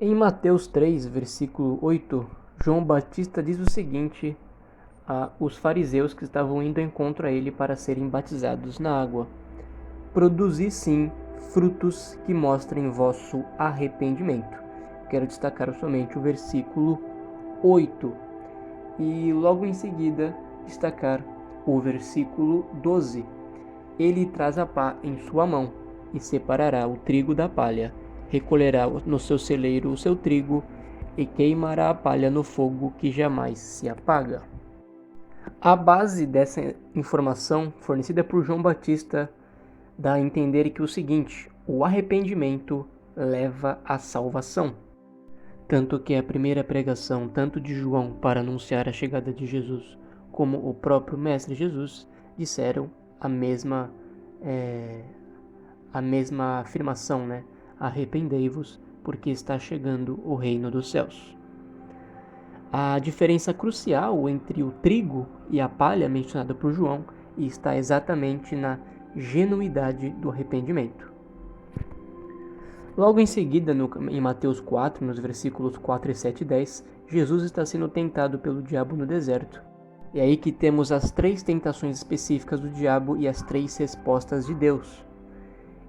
Em Mateus 3, versículo 8, João Batista diz o seguinte aos fariseus que estavam indo ao encontro a ele para serem batizados na água: produzi sim frutos que mostrem vosso arrependimento. Quero destacar somente o versículo 8 e logo em seguida destacar o versículo 12. Ele traz a pá em sua mão e separará o trigo da palha, recolherá no seu celeiro o seu trigo e queimará a palha no fogo que jamais se apaga. A base dessa informação fornecida por João Batista dá a entender que o seguinte: o arrependimento leva à salvação. Tanto que a primeira pregação, tanto de João para anunciar a chegada de Jesus, como o próprio Mestre Jesus, disseram a mesma afirmação, né? Arrependei-vos, porque está chegando o reino dos céus. A diferença crucial entre o trigo e a palha mencionada por João está exatamente na genuidade do arrependimento. Logo em seguida, em Mateus 4, nos versículos 4 e 7 e 10, Jesus está sendo tentado pelo diabo no deserto. É aí que temos as 3 tentações específicas do diabo e as 3 respostas de Deus.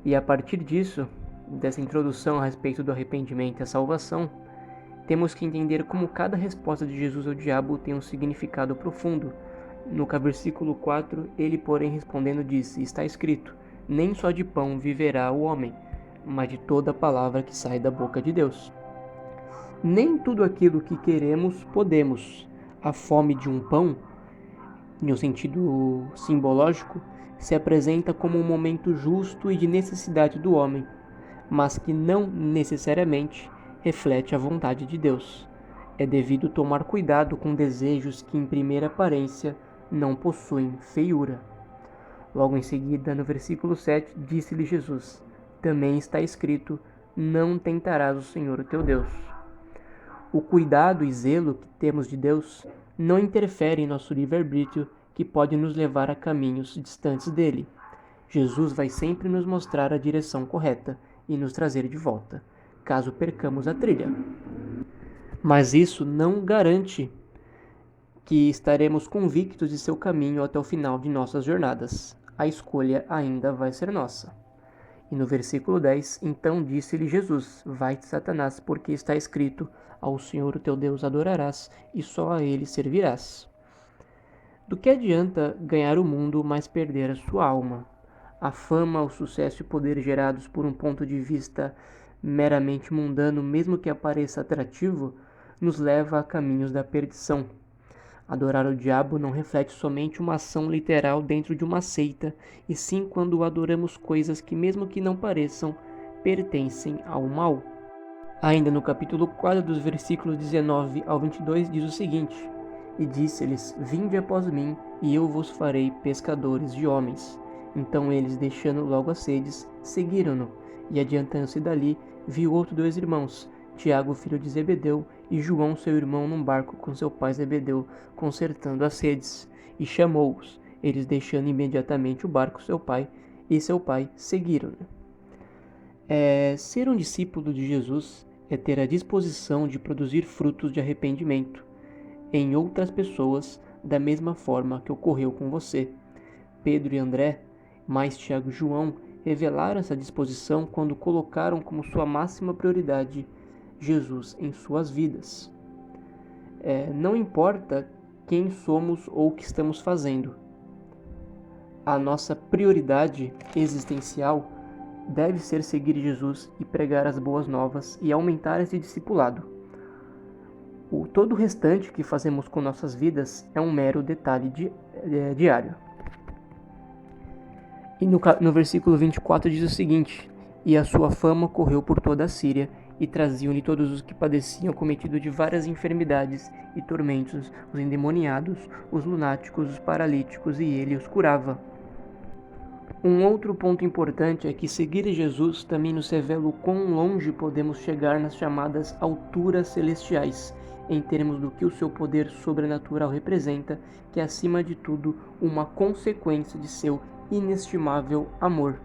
E a partir disso, dessa introdução a respeito do arrependimento e a salvação, temos que entender como cada resposta de Jesus ao diabo tem um significado profundo. No versículo 4, ele, porém, respondendo, disse: está escrito, nem só de pão viverá o homem, mas de toda palavra que sai da boca de Deus. Nem tudo aquilo que queremos podemos. A fome de um pão, em um sentido simbológico, se apresenta como um momento justo e de necessidade do homem, mas que não necessariamente reflete a vontade de Deus. É devido tomar cuidado com desejos que, em primeira aparência, não possuem feiura. Logo em seguida, no versículo 7, disse-lhe Jesus: também está escrito, não tentarás o Senhor o teu Deus. O cuidado e zelo que temos de Deus não interfere em nosso livre-arbítrio, que pode nos levar a caminhos distantes dele. Jesus vai sempre nos mostrar a direção correta e nos trazer de volta, caso percamos a trilha. Mas isso não garante que estaremos convictos de seu caminho até o final de nossas jornadas. A escolha ainda vai ser nossa. E no versículo 10, então disse-lhe Jesus: vai-te, Satanás, porque está escrito, ao Senhor o teu Deus adorarás, e só a ele servirás. Do que adianta ganhar o mundo, mas perder a sua alma? A fama, o sucesso e o poder gerados por um ponto de vista meramente mundano, mesmo que apareça atrativo, nos leva a caminhos da perdição. Adorar o diabo não reflete somente uma ação literal dentro de uma seita, e sim quando adoramos coisas que, mesmo que não pareçam, pertencem ao mal. Ainda no capítulo 4, dos versículos 19 ao 22, diz o seguinte: e disse-lhes: vinde após mim, e eu vos farei pescadores de homens. Então eles, deixando logo as sedes, seguiram-no, e adiantando-se dali, viu outros 2 irmãos, Tiago, filho de Zebedeu, e João, seu irmão, num barco com seu pai Zebedeu, consertando as redes, e chamou-os. Eles, deixando imediatamente o barco, seu pai seguiram-no. Ser um discípulo de Jesus é ter a disposição de produzir frutos de arrependimento em outras pessoas, da mesma forma que ocorreu com você. Pedro e André, mais Tiago e João, revelaram essa disposição quando colocaram como sua máxima prioridade Jesus em suas vidas. Não importa quem somos ou o que estamos fazendo, a nossa prioridade existencial deve ser seguir Jesus e pregar as boas novas e aumentar esse discipulado. Todo o restante que fazemos com nossas vidas é um mero detalhe diário. E no versículo 24 diz o seguinte: e a sua fama correu por toda a Síria, e traziam-lhe todos os que padeciam cometido de várias enfermidades e tormentos, os endemoniados, os lunáticos, os paralíticos, e ele os curava. Um outro ponto importante é que seguir Jesus também nos revela o quão longe podemos chegar nas chamadas alturas celestiais, em termos do que o seu poder sobrenatural representa, que é acima de tudo uma consequência de seu inestimável amor.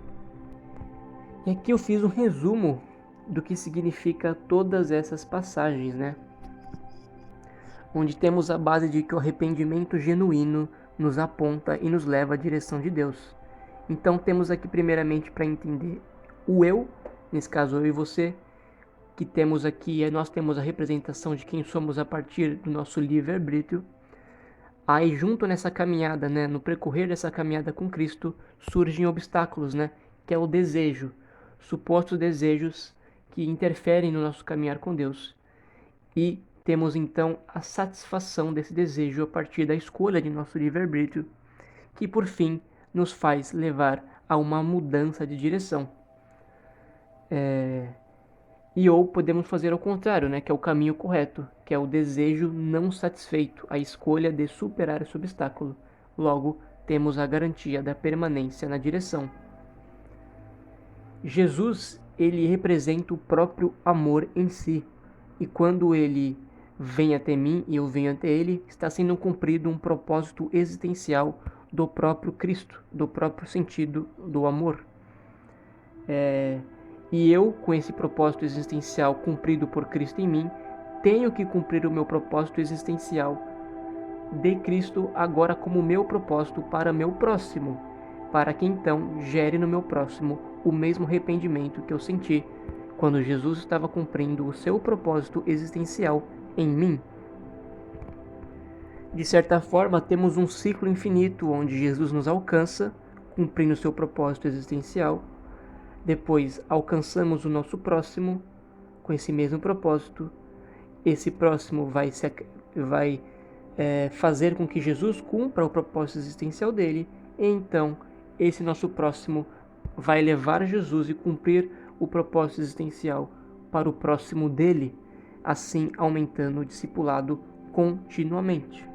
E aqui eu fiz um resumo do que significa todas essas passagens, né? Onde temos a base de que o arrependimento genuíno nos aponta e nos leva à direção de Deus. Então temos aqui primeiramente para entender o eu, nesse caso eu e você, que temos aqui, nós temos a representação de quem somos a partir do nosso livre-arbítrio. Aí junto nessa caminhada, né, no percorrer dessa caminhada com Cristo, surgem obstáculos, né, que é o desejo, supostos desejos que interferem no nosso caminhar com Deus. E temos então a satisfação desse desejo a partir da escolha de nosso livre-arbítrio, que por fim nos faz levar a uma mudança de direção. E ou podemos fazer ao contrário, né, que é o caminho correto, que é o desejo não satisfeito, a escolha de superar esse obstáculo. Logo, temos a garantia da permanência na direção. Jesus, ele representa o próprio amor em si, e quando ele vem até mim e eu venho até ele, está sendo cumprido um propósito existencial do próprio Cristo, do próprio sentido do amor. E eu, com esse propósito existencial cumprido por Cristo em mim, tenho que cumprir o meu propósito existencial de Cristo agora como meu propósito para meu próximo, para que então gere no meu próximo o mesmo arrependimento que eu senti quando Jesus estava cumprindo o seu propósito existencial em mim. De certa forma, temos um ciclo infinito onde Jesus nos alcança, cumprindo o seu propósito existencial. Depois alcançamos o nosso próximo com esse mesmo propósito. Esse próximo vai fazer com que Jesus cumpra o propósito existencial dele. E então esse nosso próximo vai levar Jesus e cumprir o propósito existencial para o próximo dele, assim aumentando o discipulado continuamente.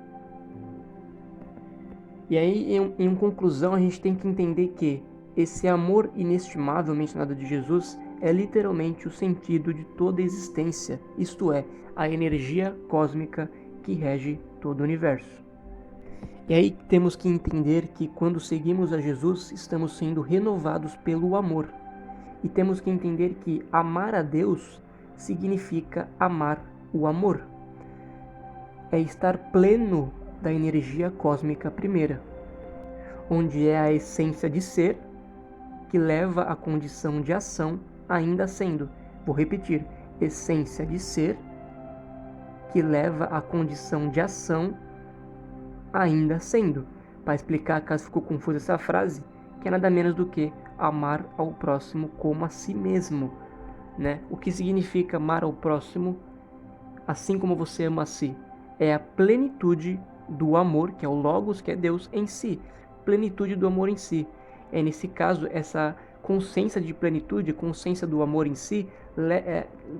E aí, em conclusão, a gente tem que entender que esse amor inestimável mencionado de Jesus é literalmente o sentido de toda a existência, isto é, a energia cósmica que rege todo o universo. E aí temos que entender que quando seguimos a Jesus, estamos sendo renovados pelo amor. E temos que entender que amar a Deus significa amar o amor. É estar pleno da energia cósmica primeira, onde é a essência de ser que leva à condição de ação ainda sendo. Vou repetir, essência de ser que leva à condição de ação ainda sendo. Para explicar, caso ficou confusa essa frase, que é nada menos do que amar ao próximo como a si mesmo, né? O que significa amar ao próximo assim como você ama a si? É a plenitude do amor, que é o Logos, que é Deus em si. Plenitude do amor em si. É nesse caso, essa consciência de plenitude, consciência do amor em si,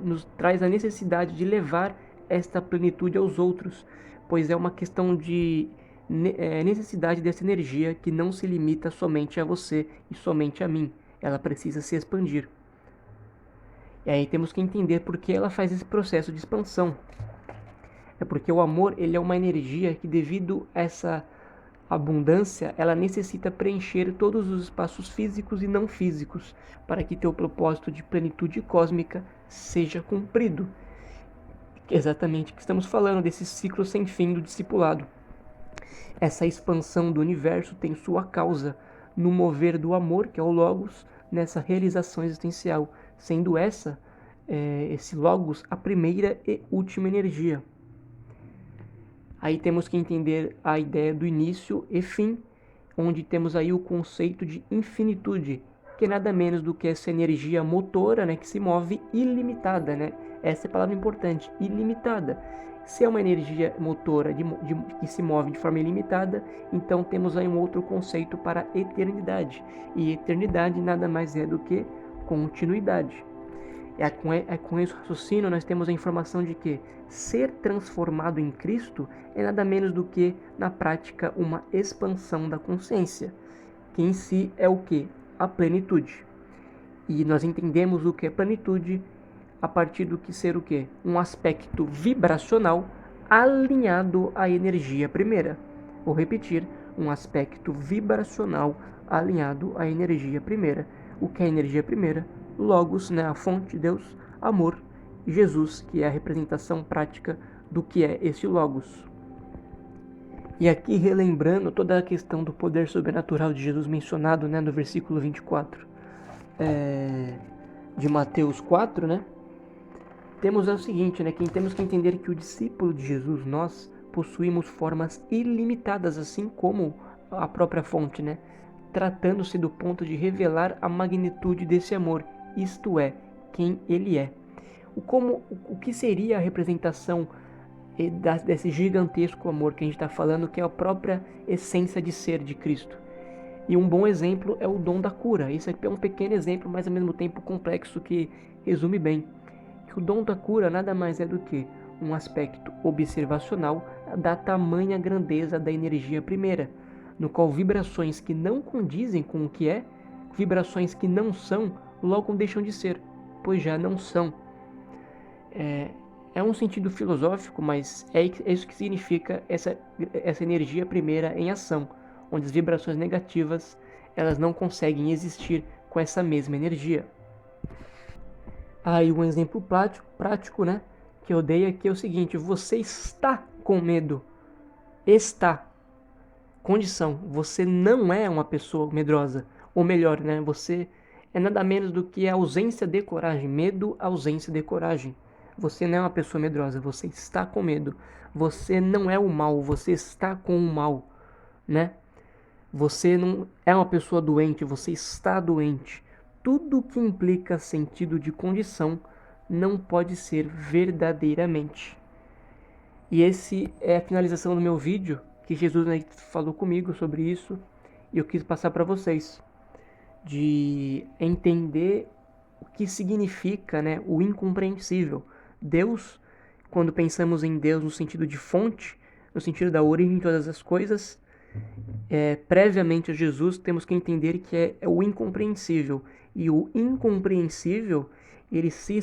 nos traz a necessidade de levar esta plenitude aos outros, pois é uma questão de necessidade dessa energia que não se limita somente a você e somente a mim. Ela precisa se expandir. E aí temos que entender por que ela faz esse processo de expansão. É porque o amor, ele é uma energia que, devido a essa abundância, ela necessita preencher todos os espaços físicos e não físicos para que teu propósito de plenitude cósmica seja cumprido. Exatamente o que estamos falando desse ciclo sem fim do discipulado. Essa expansão do universo tem sua causa no mover do amor, que é o Logos, nessa realização existencial, sendo esse Logos a primeira e última energia. Aí temos que entender a ideia do início e fim, onde temos aí o conceito de infinitude, que é nada menos do que essa energia motora, né, que se move ilimitada, né? Essa é a palavra importante, ilimitada. Se é uma energia motora que se move de forma ilimitada, então temos aí um outro conceito para eternidade. E eternidade nada mais é do que continuidade. Com esse raciocínio nós temos a informação de que ser transformado em Cristo é nada menos do que, na prática, uma expansão da consciência, que em si é o que? A plenitude. E nós entendemos o que é plenitude a partir do que ser o quê? Um aspecto vibracional alinhado à energia primeira. Vou repetir, um aspecto vibracional alinhado à energia primeira. O que é a energia primeira? Logos, né, a fonte de Deus, amor, e Jesus, que é a representação prática do que é esse Logos. E aqui relembrando toda a questão do poder sobrenatural de Jesus mencionado, né, no versículo 24 de Mateus 4, né, temos o seguinte, né, que temos que entender que o discípulo de Jesus, nós possuímos formas ilimitadas, assim como a própria fonte, né, tratando-se do ponto de revelar a magnitude desse amor, isto é, quem ele é. O que seria a representação desse gigantesco amor que a gente está falando, que é a própria essência de ser de Cristo? E um bom exemplo é o dom da cura. Isso aqui é um pequeno exemplo, mas ao mesmo tempo complexo, que resume bem que o dom da cura nada mais é do que um aspecto observacional da tamanha grandeza da energia primeira, no qual vibrações que não condizem com o que é, vibrações que não são, logo deixam de ser, pois já não são. É um sentido filosófico, mas é isso que significa essa energia primeira em ação, onde as vibrações negativas elas não conseguem existir com essa mesma energia. Aí um exemplo prático, né, que eu dei aqui é o seguinte: você está com medo. Está. Condição: você não é uma pessoa medrosa. Ou melhor, né, você é nada menos do que a ausência de coragem. Medo, ausência de coragem. Você não é uma pessoa medrosa, você está com medo. Você não é o mal, você está com o mal, né? Você não é uma pessoa doente, você está doente. Tudo que implica sentido de condição não pode ser verdadeiramente. E esse é a finalização do meu vídeo, que Jesus, né, falou comigo sobre isso, e eu quis passar para vocês, de entender o que significa, né, o incompreensível. Deus, quando pensamos em Deus no sentido de fonte, no sentido da origem de todas as coisas, previamente a Jesus, temos que entender que é o incompreensível. E o incompreensível, ele se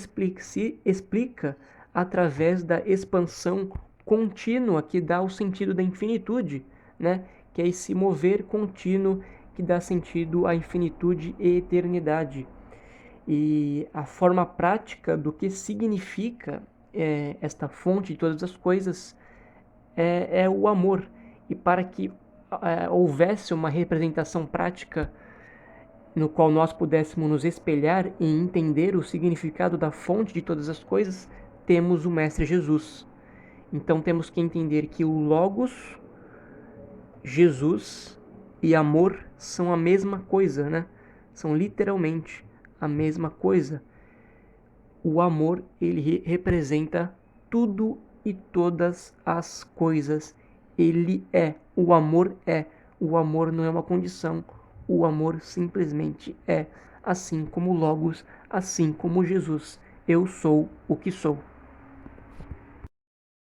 explica através da expansão contínua, que dá o sentido da infinitude, né? Que é esse mover contínuo que dá sentido à infinitude e eternidade. E a forma prática do que significa esta fonte de todas as coisas é o amor. E para que houvesse uma representação prática no qual nós pudéssemos nos espelhar e entender o significado da fonte de todas as coisas, temos o Mestre Jesus. Então temos que entender que o Logos, Jesus e amor são a mesma coisa, né? São literalmente a mesma coisa. O amor, ele representa tudo e todas as coisas. Ele é. O amor é. O amor não é uma condição. O amor simplesmente é. Assim como Logos, assim como Jesus. Eu sou o que sou.